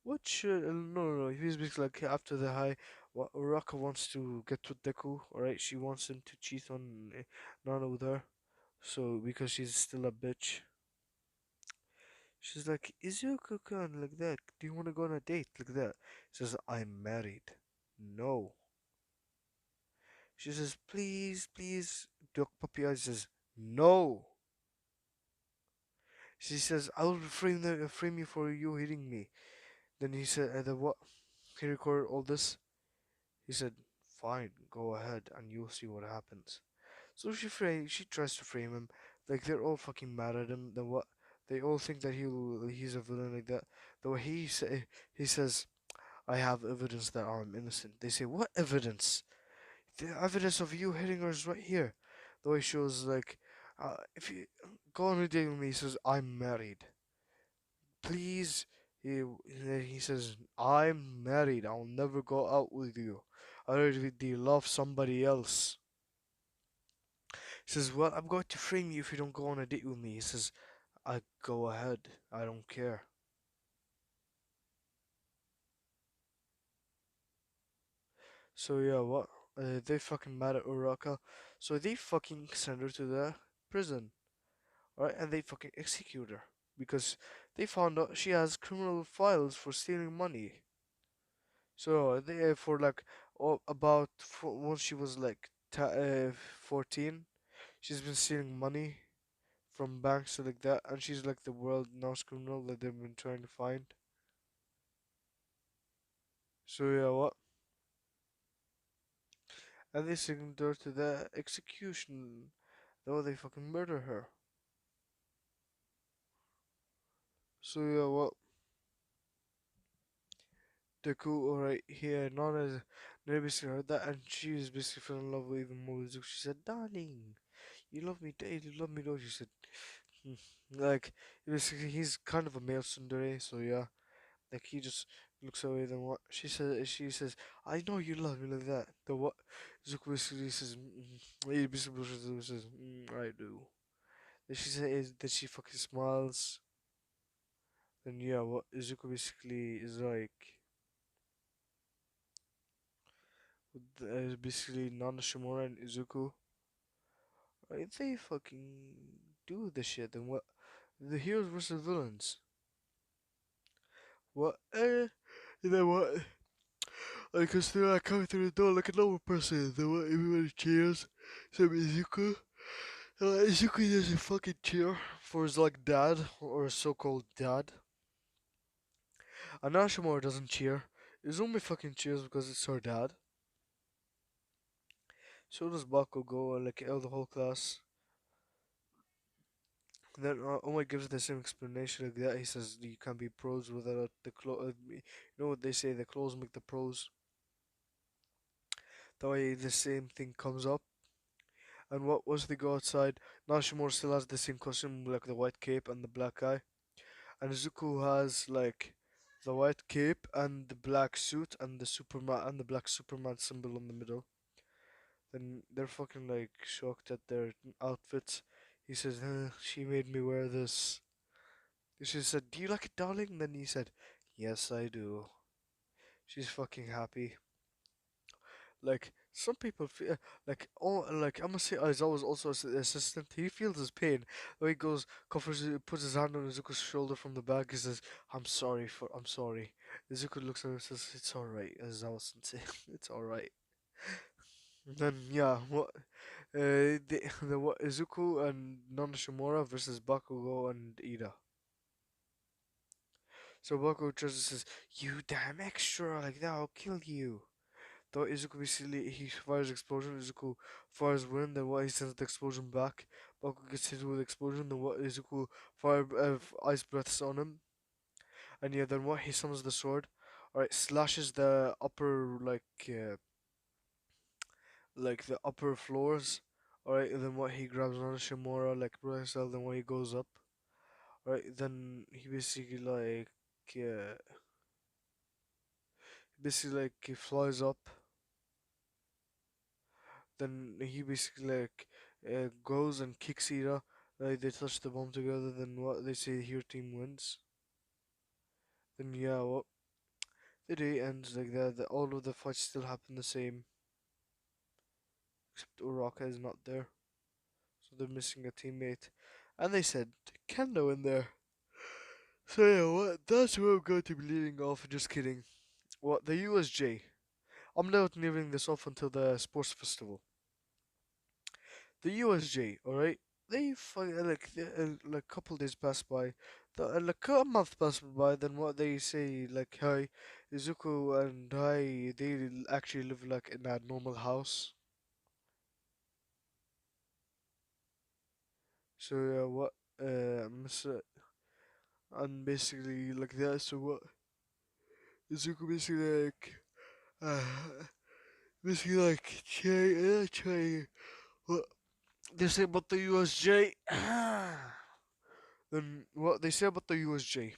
what should no, he's basically like after the high, what Uraka wants to get to Deku, alright? She wants him to cheat on Nana with her, so because she's still a bitch. She's like, Izuku-kun, like that. Do you want to go on a date like that? He says, I'm married. No. She says, please, please. Duck Puppy Eyes says, no. She says, I'll frame you for you hitting me. Then he said, what? He recorded all this. He said, fine, go ahead, and you'll see what happens. So she tries to frame him. Like they're all fucking mad at him. Then what? They all think that he's a villain like that. Though he says, I have evidence that I'm innocent. They say, what evidence? The evidence of you hitting her is right here. Though he shows like, if you go on a date with me, he says, I'm married. Please. He says, I'm married. I'll never go out with you. I already love somebody else. He says, well, I'm going to frame you if you don't go on a date with me. He says, I go ahead. I don't care. So yeah, what? They fucking mad at Uraka. So they fucking send her to the prison. Right? And they fucking execute her. Because they found out she has criminal files for stealing money. So they for like about once she was like 14, she's been stealing money from banks and like that, and she's like the world knows criminal that they've been trying to find. So yeah, what? And they send her to the execution. Though they fucking murder her. So yeah, what? Deku, alright, here, Nana, Nana basically heard that, and she was basically fell in love with even more with Zuko. She said, darling, you love me, you love me, don't you? She said, hmm. Like, basically, he's kind of a male tsundere, so yeah. Like, he just looks away, then what? She says, I know you love me like that. The what? Zuko basically says, he basically says, I do. Then she says, then she fucking smiles. Then yeah, what? Zuko basically is like, basically Nana Shimura and Izuku, right? They fucking do the shit. Then what? The heroes versus villains. What? You know what? Like, cause they're like coming through the door like a normal person. Then what? Everybody cheers. So Izuku. Izuku doesn't fucking cheer for his like dad or so-called dad. And Nashimura doesn't cheer. Izumi fucking cheers because it's her dad. So does Bakugo, like the whole class. Then Omar gives the same explanation like that. He says you can't be pros without the clothes. You know what they say? The clothes make the pros. That way, the same thing comes up. And what once they go outside, Nashimura still has the same costume, like the white cape and the black eye. And Zuko has like the white cape and the black suit and the Superman and the black Superman symbol in the middle. Then they're fucking like shocked at their outfits. He says, "She made me wear this." She said, do you like it, darling? And then he said, yes, I do. She's fucking happy. Like, Some people feel like oh like I'm gonna say Aizawa's also assistant. He feels his pain. When he goes, puts his hand on Izuku's shoulder from the back. He says, I'm sorry." Izuku looks at him and says, "It's all right, Aizawa Sensei. It's all right." Then yeah, what the what Izuku and Nonishimura versus Bakugo and Ida. So Bakugo just says, "You damn extra like that, I'll kill you." Though Izuku basically he fires explosion, Izuku fires wind, then what he sends the explosion back. Bakugo gets hit with explosion, then what Izuku fire ice breaths on him, and yeah, then what he summons the sword. Alright, slashes the upper like the upper floors. Alright, and then what he grabs on Shimura like Brycel, then what he goes up. Alright, then he basically like he flies up. Then he basically goes and kicks Ira. They touch the bomb together. Then what they say, your team wins. Then yeah, what the day ends like that. All of the fights still happen the same, except Uraka is not there, so they're missing a teammate. And they said Kendo in there. So yeah, what? That's where I'm going to be leading off. Just kidding. What the USJ? I'm not leaving this off until the sports festival. The USJ, alright? Like couple days pass by, like a month passed by. Then what they say, like, hi, Izuku and I, they actually live like in a normal house. So yeah, what, and basically like that. So what, Izuku basically uh, basically like try what they say about the USJ. Then what they say about the USJ.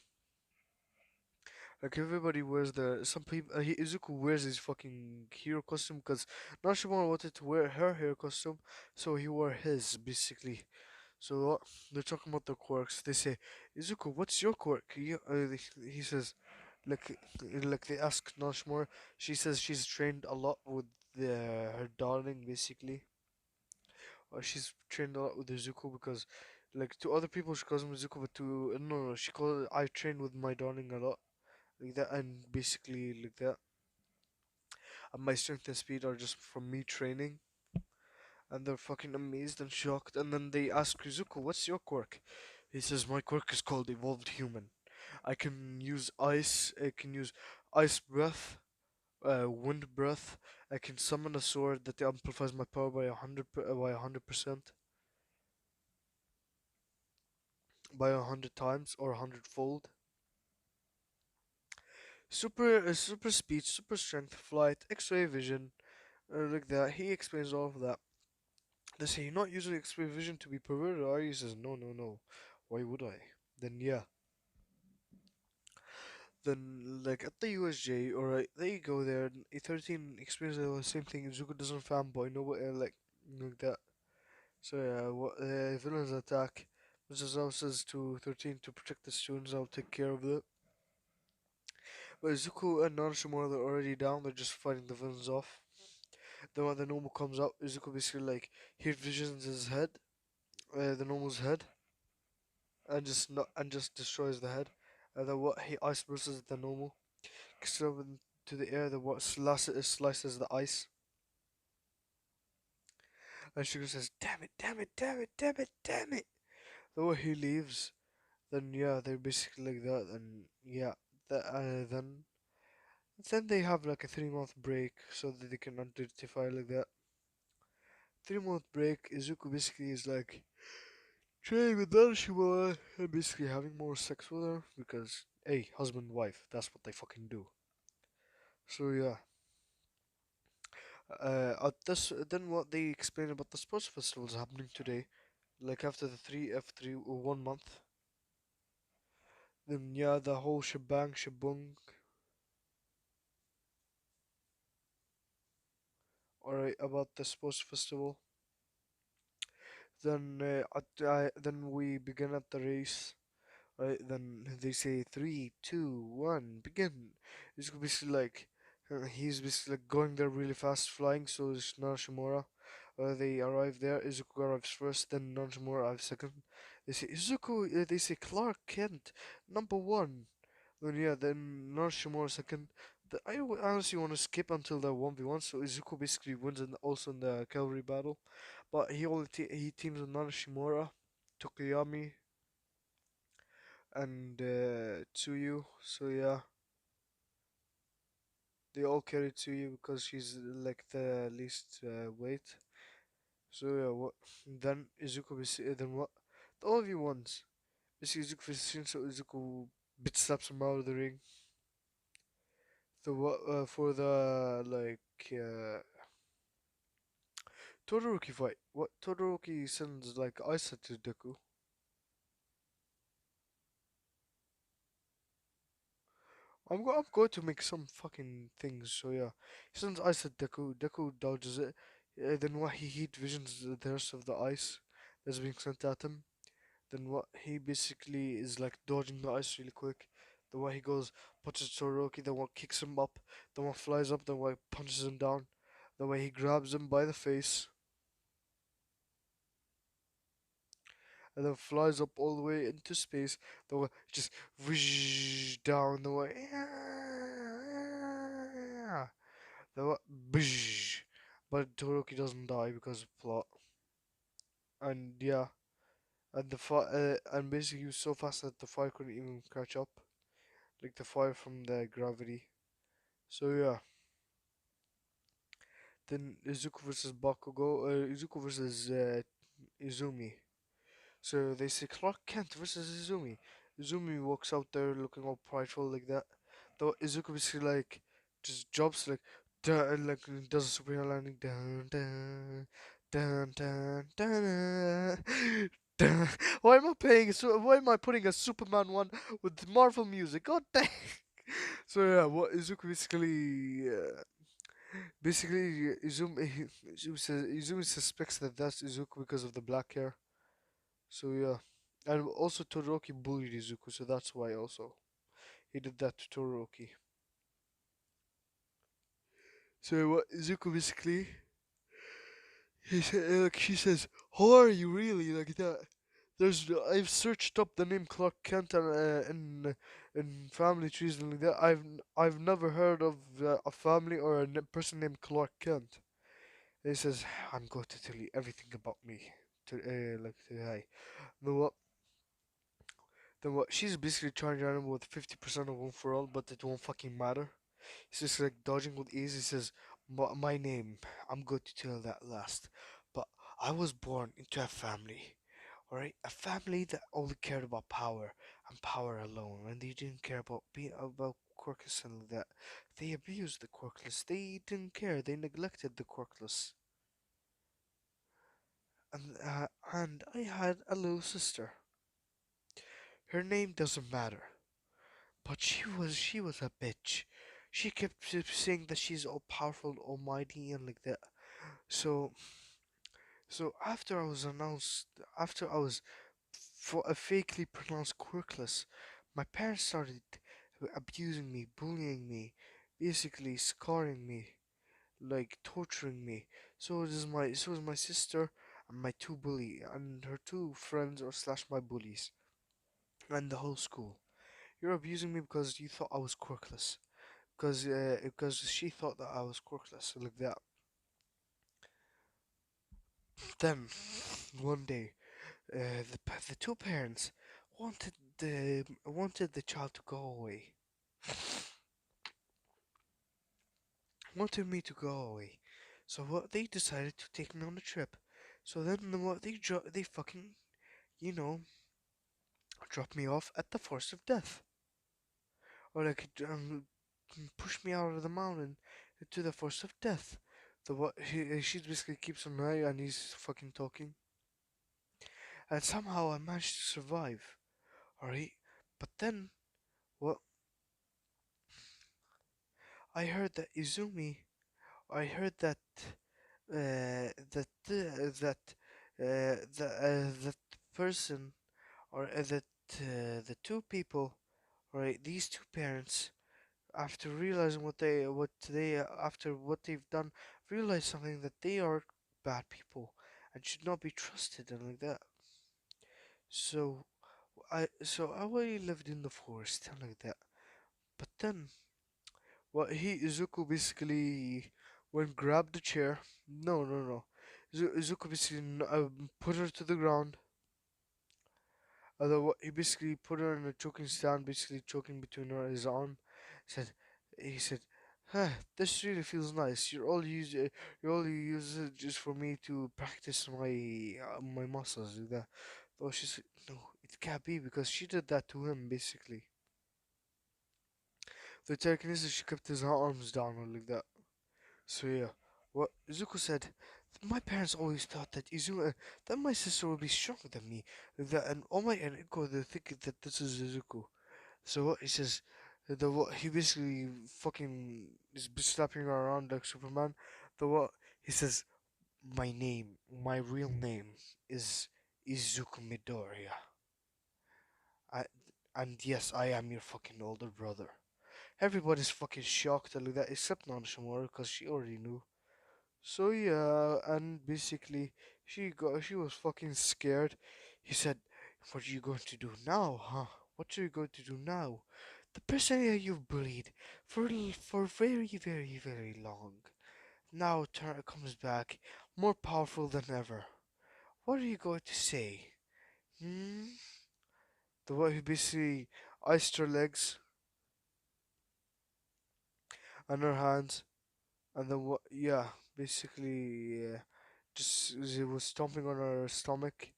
Like everybody wears some people. Izuku wears his fucking hero costume because Nashimura wanted to wear her hero costume, so he wore his basically. So they're talking about the quirks. They say, Izuku, what's your quirk? He says, like, like they ask Nashimura. She says she's trained a lot with her darling basically. Or she's trained a lot with Izuku because, like, to other people she calls him Izuku, but to no, she calls I trained with my darling a lot like that, and basically like that. And my strength and speed are just from me training, and they're fucking amazed and shocked. And then they ask Rizuku, "What's your quirk?" He says, "My quirk is called Evolved Human. I can use ice. I can use ice breath, wind breath. I can summon a sword that amplifies my power by 100%, by 100 times or 100-fold. Super speed, super strength, flight, X-ray vision, like that." He explains all of that. They say, "You're not using X-ray vision to be perverted, are you?" He says, "No, no, no. Why would I?" Then yeah. Then like at the USJ, alright, they go there. And A13 experiences the same thing. Zuko doesn't fanboy, no, like that. So yeah, what villains attack. Mrs. Zhao says to 13 to protect the students. I'll take care of it. But Zuko and Naruto they're already down. They're just fighting the villains off. Then when the normal comes out, Zuko basically like he visions his head, the normal's head, and just destroys the head. And then what he ice bursts the normal, kicks it up into the air. Then what slices the ice. And Sugar says, "Damn it, damn it, damn it, damn it, damn it." Then what he leaves. Then yeah, they're basically like that. And yeah, then they have like a 3 month break so that they can identify like that. 3 month break. Izuku basically is like training with Naruto and basically having more sex with her because hey, husband wife, that's what they fucking do. So yeah, at this then what they explain about the sports festivals happening today, like after the three F 1 month. Then yeah, the whole shebang shabung. Alright, about the sports festival. Then we begin at the race. Right, then they say 3, 2, 1, begin. It's basically like He's basically like, going there really fast, flying. So is Narashimura. They arrive there. Izuku arrives first, then Narashimura arrives second. They say Izuku. They say Clark Kent, number one. Then yeah, then Narashimura second. Honestly want to skip until the 1v1. So Izuku basically wins also in the cavalry battle, but he teams with Narashimura, Tokoyami, and Tsuyu. So yeah, they all carry Tsuyu because she's like the least weight. So yeah, what then Izuku then what? The all of you ones. Basically Izuku finishes, so Izuku bit slaps him out of the ring. The what for the Todoroki fight. What Todoroki sends like Isa to Deku. I'm going to make some fucking things. So yeah, he sends ice at Deku. Deku dodges it. Then what he heat visions the rest of the ice that's being sent at him. Then what he basically is like dodging the ice really quick. Then what he goes punches Todoroki. Then what kicks him up. Then what flies up. Then what punches him down. The way he grabs him by the face and then flies up all the way into space. The way just whoosh down the way. The what? Bzz. But Todoroki doesn't die because of plot. And yeah, and basically he was so fast that the fire couldn't even catch up, like the fire from the gravity. So yeah, then Izuku versus Bakugo, Izuku versus Izumi. So they say Clark Kent versus Izumi. Izumi walks out there looking all prideful like that. Though Izuku basically like just jumps like dun, like does a superhero landing dun dun dun dun dun. Dun. Why am I playing? So why am I putting a Superman one with Marvel music? God dang! So yeah, what Izuku basically Izumi suspects that that's Izuku because of the black hair. So yeah, and also Todoroki bullied Izuku, so that's why also he did that to Todoroki. So what Izuku basically, like she says, "How are you really like that?" I've searched up the name Clark Kent in family trees and like that. I've never heard of a family or a person named Clark Kent. And he says, "I'm going to tell you everything about me to like today." You know what? Then what? She's basically trying to run him with 50% of one for all, but it won't fucking matter. He's just like dodging with ease. He says, My name, I'm going to tell that last. But I was born into a family, alright? A family that only cared about power and power alone. And they didn't care about being about quirkless and like that. They abused the quirkless. They didn't care. They neglected the quirkless. And I had a little sister. Her name doesn't matter. But she was a bitch. She kept saying that she's all powerful and almighty and like that. So so after I was for a fakely pronounced quirkless, my parents started abusing me, bullying me, basically scarring me, like torturing me. So is my sister and my two bully and her two friends or slash my bullies and the whole school. You're abusing me because you thought I was quirkless. Because she thought that I was quirkless like that. Then one day, the two parents wanted the child to go away, wanted me to go away. So what they decided to take me on a trip. So then what they fucking you know drop me off at the forest of death, or like push me out of the mountain to the forest of death. The what she basically keeps an eye and he's fucking talking. And somehow I managed to survive. Alright? But then, well, I heard that Izumi, I heard that, that person, or that the two people, right, these two parents, after realizing after what they've done, realize something that they are bad people and should not be trusted and like that. So I already lived in the forest and like that. But then what he Izuku basically went grabbed the chair. No, no, no. Izuku basically put her to the ground. Although he basically put her in a choking stand, basically choking between her his arm. Said he said, huh, "This really feels nice. You're all you use it just for me to practice my muscles." Like that. Oh, she said, "No, it can't be because she did that to him basically." The telekinesis she kept his arms down or like that. So yeah, what Izuku said. My parents always thought that my sister would be stronger than me, that and all my and Iko they think that this is Izuku. So what he says, the what he basically fucking is slapping her around like Superman. The what he says, my real name is Izuku Midoriya. I and yes, I am your fucking older brother. Everybody's fucking shocked like that, except Nanashimura, because she already knew. So yeah, and basically she was fucking scared. He said, "What are you going to do now, huh? What are you going to do now? The person that you've bullied for very very very long now comes back more powerful than ever. What are you going to say? Hmm?" The way he basically iced her legs and her hands, and then what? Yeah, basically, just he was stomping on her stomach.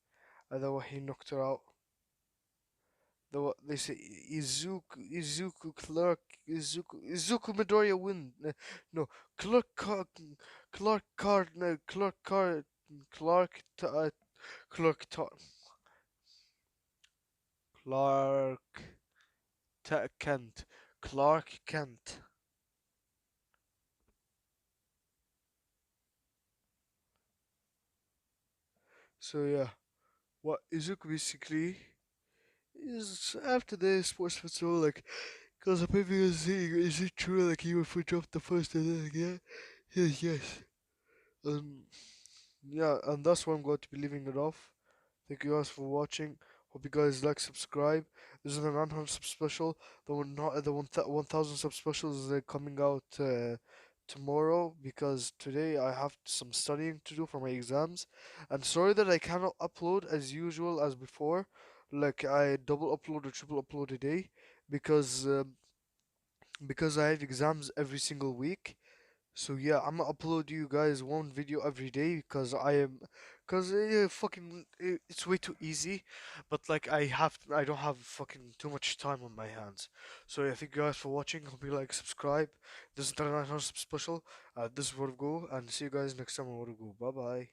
And then what he knocked her out. The what they say Izuku Midoriya win. No, Clark Car- Clark Card no, Clark Card Clark T- Clark T- Clark Kent Clark Kent. So yeah, what Izuku basically is after the sports festival like because the people is saying is it true like he would put up the first and then like, yeah yes yes. Um, yeah, and that's where I'm going to be leaving it off. Thank you guys for watching. Hope you guys like, subscribe. This is the 900 sub special. The one, not the 1000 sub special is coming out tomorrow because today I have some studying to do for my exams. And sorry that I cannot upload as usual as before. Like I double upload or triple upload a day because because I have exams every single week. So yeah, I'm gonna upload you guys one video every day because cause fucking it's way too easy, but like I don't have fucking too much time on my hands. So yeah, thank you guys for watching. Hope you like, subscribe. This is the 900 special. This is Word Go, and see you guys next time on Word Go. Bye bye.